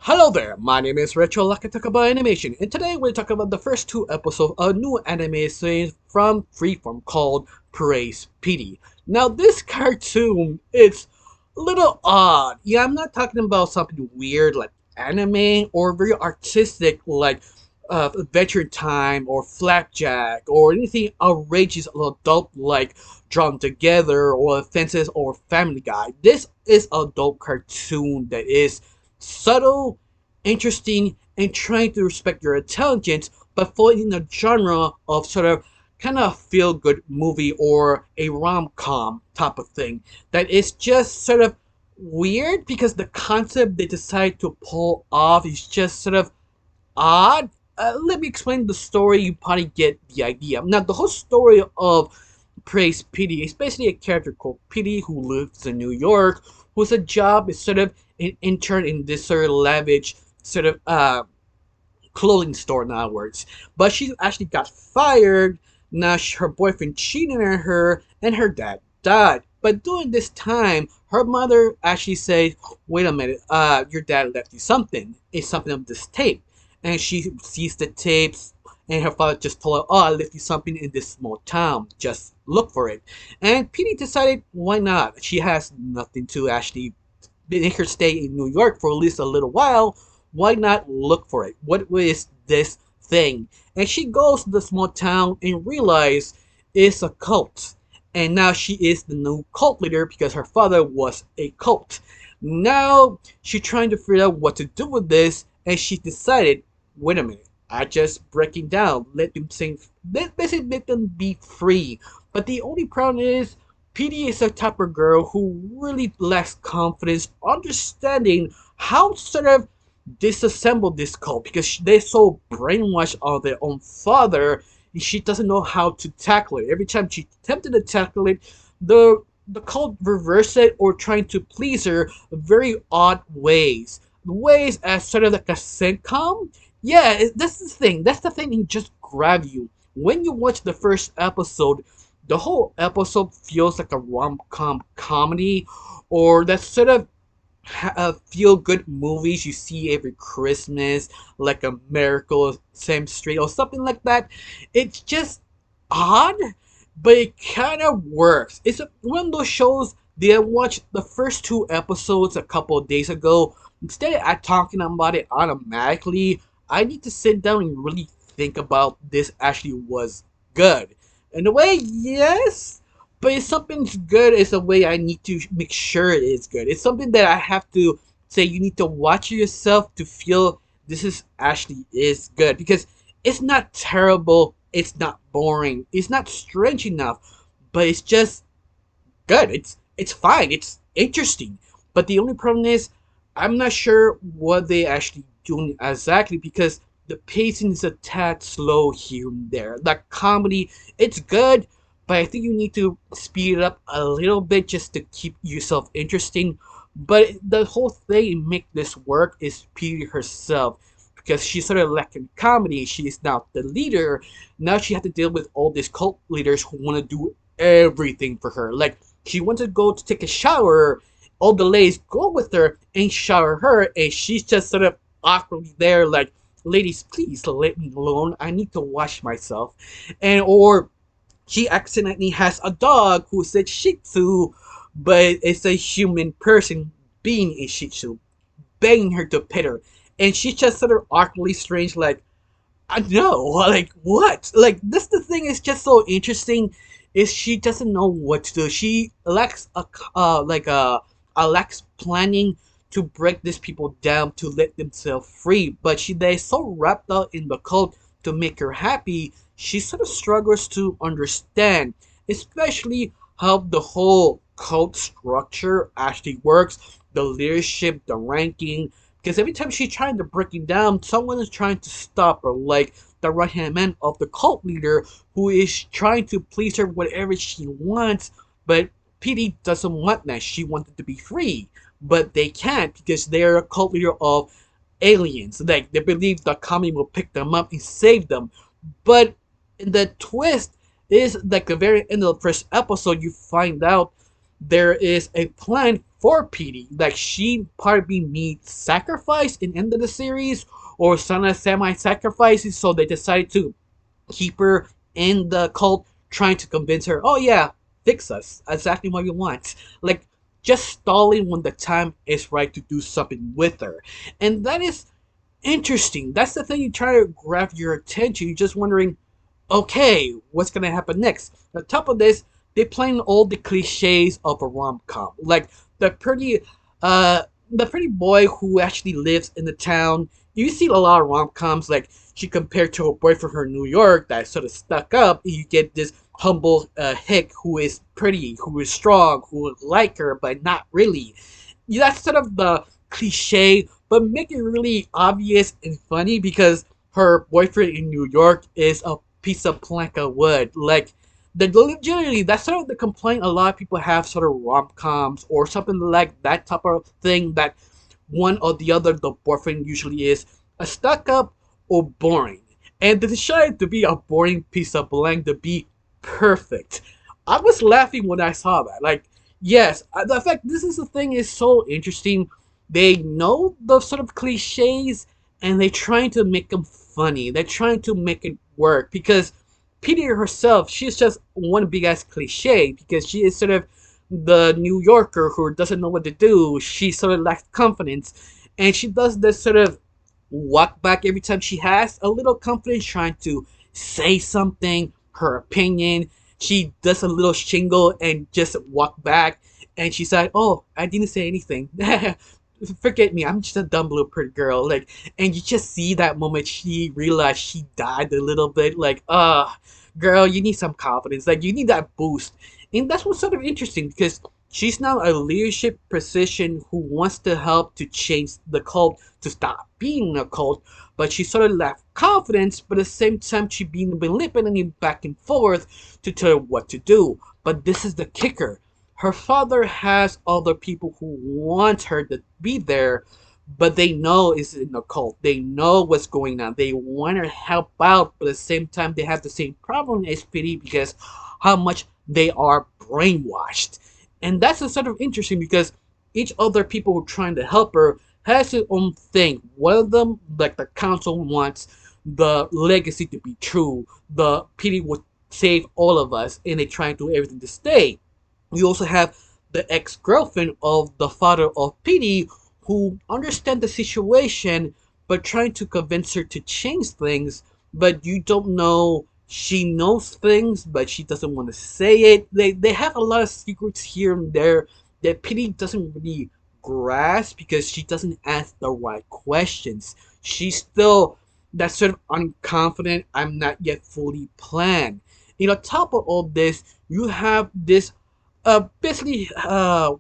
Hello there, my name is Retro Like I talk about animation, and today we're talking about the first two episodes of a new anime series from Freeform called Praise Petey. Now this cartoon, it's a little odd. Yeah, I'm not talking about something weird like anime or very artistic like Adventure Time or Flapjack or anything outrageous or adult like Drawn Together or Fences or Family Guy. This is adult cartoon that is subtle, interesting, and trying to respect your intelligence, but falling in a genre of sort of kind of feel good movie or a rom com type of thing that is just sort of weird because the concept they decide to pull off is just sort of odd. Let me explain the story, you probably get the idea. Now, the whole story of Praise Petey is basically a character called Petey who lives in New York, whose job is sort of an intern in this sort of lavish sort of clothing store in other words. But she actually got fired. Now her boyfriend cheated on her and her dad died. But during this time, her mother actually said, wait a minute, your dad left you something. It's something of this tape. And she sees the tapes and her father just told her, oh, I left you something in this small town. Just look for it. And Petey decided, why not? She has nothing to actually make her stay in New York for at least a little while. Why not look for it? What is this thing? And she goes to the small town and realizes it's a cult. And now she is the new cult leader because her father was a cult. Now she's trying to figure out what to do with this, and she decided, wait a minute, I just breaking down, let them sing, basically let them be free. But the only problem is PD is a type of girl who really lacks confidence, understanding how to sort of disassemble this cult because they're so brainwashed on their own father. And she doesn't know how to tackle it. Every time she attempted to tackle it, the cult reversed it or trying to please her very odd ways. Ways as sort of like a sitcom. Yeah, that's the thing. That's the thing that just grab you. When you watch the first episode, the whole episode feels like a rom-com comedy or that sort of feel-good movies you see every Christmas, like a Miracle Same Street or something like that. It's just odd, but it kind of works. It's one of those shows that I watched the first two episodes a couple of days ago. Instead of talking about it automatically, I need to sit down and really think about this actually was good. In a way, yes, but if something's good, it's a way I need to make sure it is good. It's something that I have to say you need to watch yourself to feel this is actually is good because it's not terrible, it's not boring, it's not strange enough, but it's just good. It's fine. It's interesting. But the only problem is I'm not sure what they actually doing exactly because the pacing is a tad slow here and there. The comedy, it's good, but I think you need to speed it up a little bit just to keep yourself interesting. But the whole thing to make this work is Petey herself because she's sort of lacking comedy. She is now the leader. Now she has to deal with all these cult leaders who want to do everything for her. Like she wants to go to take a shower. All the ladies go with her and shower her, and she's just sort of awkwardly there, like, ladies, please let me alone. I need to wash myself. And or she accidentally has a dog who's a Shih Tzu, but it's a human person being a Shih Tzu, begging her to pet her. And she's just sort of awkwardly strange, like, I know, like what? Like this the thing is just so interesting is she doesn't know what to do. She lacks a lacks planning to break these people down to let themselves free. But they're so wrapped up in the cult to make her happy, she sort of struggles to understand, especially how the whole cult structure actually works, the leadership, the ranking, because every time she's trying to break it down, someone is trying to stop her, like the right hand man of the cult leader who is trying to please her whatever she wants. But PD doesn't want that. She wanted to be free. But they can't because they're a cult leader of aliens. Like they believe the comet will pick them up and save them. But the twist is like the very end of the first episode, you find out there is a plan for Petey. Like she probably needs sacrifice in end of the series or some semi-sacrifices, so they decided to keep her in the cult, trying to convince her, oh yeah, fix us, exactly what you want. Like just stalling when the time is right to do something with her. And that is interesting. That's the thing, you try to grab your attention. You're just wondering, okay, what's gonna happen next? On top of this, they playing all the cliches of a rom com, like the pretty, uh, the pretty boy who actually lives in the town. You see a lot of rom coms, like she compared to her boyfriend from New York that sort of stuck up. You get this humble hick who is pretty, who is strong, who would like her, but not really. That's sort of the cliche, but make it really obvious and funny because her boyfriend in New York is a piece of plank of wood. Like, the legitimately, that's sort of the complaint a lot of people have, sort of rom coms or something like that type of thing, that one or the other, the boyfriend usually is a stuck up or boring. And they decided to be a boring piece of blank to be perfect. I was laughing when I saw that. Like, yes, the fact this is the thing is so interesting. They know the sort of cliches and they're trying to make them funny. They're trying to make it work because Petey herself, she's just one big ass cliche because she is sort of the New Yorker who doesn't know what to do. She sort of lacks confidence, and she does this sort of walk back every time she has a little confidence, trying to say something, her opinion. She does a little shingle and just walk back, and she's like, "Oh, I didn't say anything." Forget me, I'm just a dumb little pretty girl. Like, and you just see that moment she realized she died a little bit. Like, girl, you need some confidence. Like, you need that boost. And that's what's sort of interesting because she's now a leadership position who wants to help to change the cult to stop being a cult, but she sort of lacked confidence, but at the same time she been manipulating back and forth to tell her what to do. But this is the kicker. Her father has other people who want her to be there, but they know it's in a cult. They know what's going on. They want to help out, but at the same time they have the same problem as Pity because how much they are brainwashed. And that's a sort of interesting because each other people who are trying to help her has their own thing. One of them, like the council, wants the legacy to be true. The Pity would save all of us, and they try to do everything to stay. We also have the ex-girlfriend of the father of Petey who understands the situation but trying to convince her to change things, but you don't know she knows things but she doesn't want to say it. They have a lot of secrets here and there that Petey doesn't really grasp because she doesn't ask the right questions. She's still that sort of unconfident, I'm not yet fully planned. On top of all this, you have this basically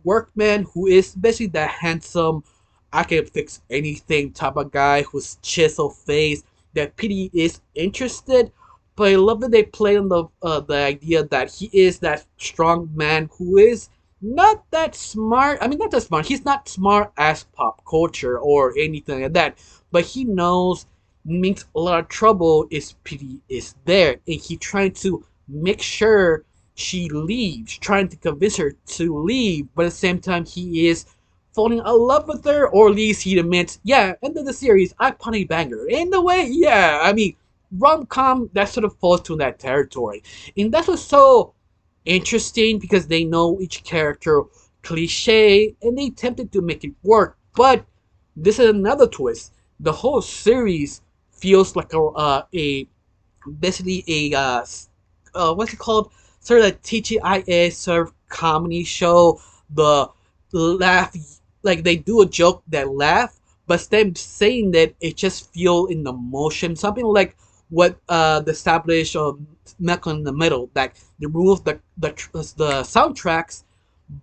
workman who is basically that handsome, I can fix anything type of guy who's chisel face that Petey is interested. But I love that they play on the idea that he is that strong man who is not that smart. I mean, not that smart. He's not smart as pop culture or anything like that. But he knows means a lot of trouble is Petey is there, and he trying to make sure she leaves, trying to convince her to leave, but at the same time he is falling in love with her, or at least he admits, yeah, end of the series, I punny banger. In the way, yeah, I mean, rom-com, that sort of falls to that territory. And that's what's so interesting because they know each character cliche and they attempted to make it work. But this is another twist. The whole series feels like a basically a what's it called? Sort of a TGIS sort of comedy show. The laugh, like they do a joke that laugh, but them saying that it just feel in the motion. Something like what the established Malcolm in the Middle, that they remove the soundtracks,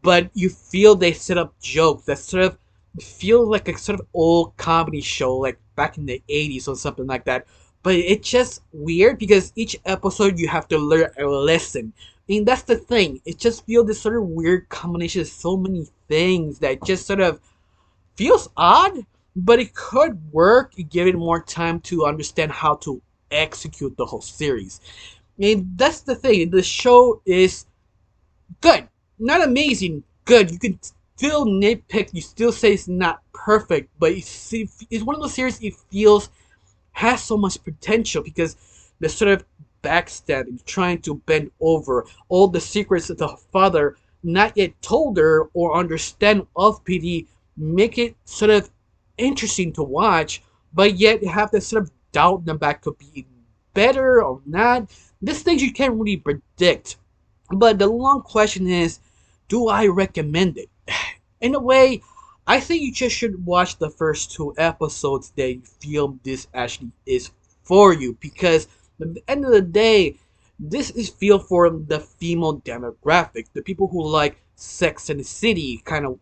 but you feel they set up jokes that sort of feel like a sort of old comedy show, like back in the 80s or something like that. But it's just weird because each episode you have to learn a lesson. And that's the thing. It just feels this sort of weird combination of so many things that just sort of feels odd, but it could work. You give it more time to understand how to execute the whole series. And that's the thing. The show is good, not amazing, good. You can still nitpick. You still say it's not perfect, but it's one of those series it feels has so much potential because the sort of backstabbing, trying to bend over all the secrets that the father not yet told her or understand of PD, make it sort of interesting to watch, but yet have this sort of doubt in the back could be better or not. These things you can't really predict. But the long question is, do I recommend it? In a way, I think you just should watch the first two episodes that you feel this actually is for you because at the end of the day, this is feel for the female demographic, the people who like Sex and the City kind of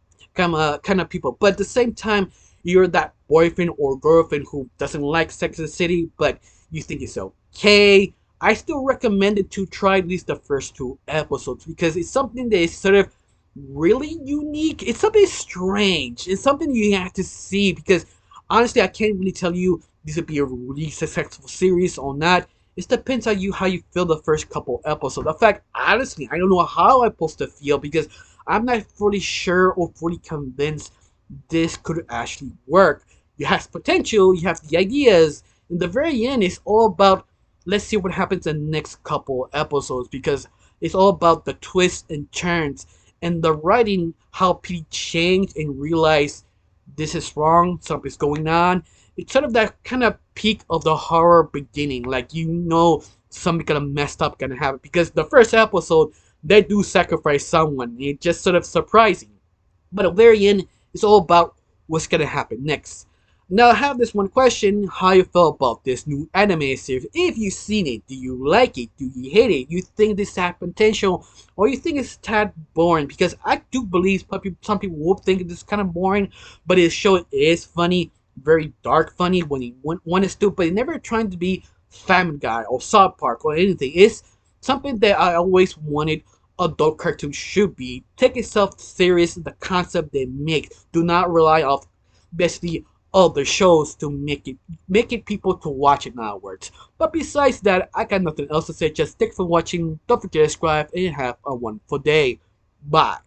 people. But at the same time, you're that boyfriend or girlfriend who doesn't like Sex and the City, but you think it's okay. I still recommend it to try at least the first two episodes because it's something that is sort of really unique. It's something strange. It's something you have to see because honestly, I can't really tell you this would be a really successful series or not. It depends on you how you feel the first couple episodes. In fact, honestly, I don't know how I'm supposed to feel because I'm not fully sure or fully convinced this could actually work. You have potential, you have the ideas. In the very end, it's all about let's see what happens in the next couple episodes because it's all about the twists and turns and the writing, how Pete changed and realized this is wrong, something's going on. It's sort of that kind of peak of the horror beginning, like something gonna messed up gonna happen because the first episode they do sacrifice someone. It's just sort of surprising. But at the very end, it's all about what's gonna happen next. Now I have this one question: how you feel about this new anime series? If you've seen it, do you like it? Do you hate it? You think this has potential, or you think it's tad boring? Because I do believe some people will think this is kind of boring, but it show is funny, very dark funny when he wanted to, but he never trying to be Family Guy or South Park or anything. It's something that I always wanted adult cartoons should be. Take itself serious, the concept they make. Do not rely off basically other shows to make it people to watch it afterwards. But besides that, I got nothing else to say. Just thanks for watching. Don't forget to subscribe and have a wonderful day. Bye.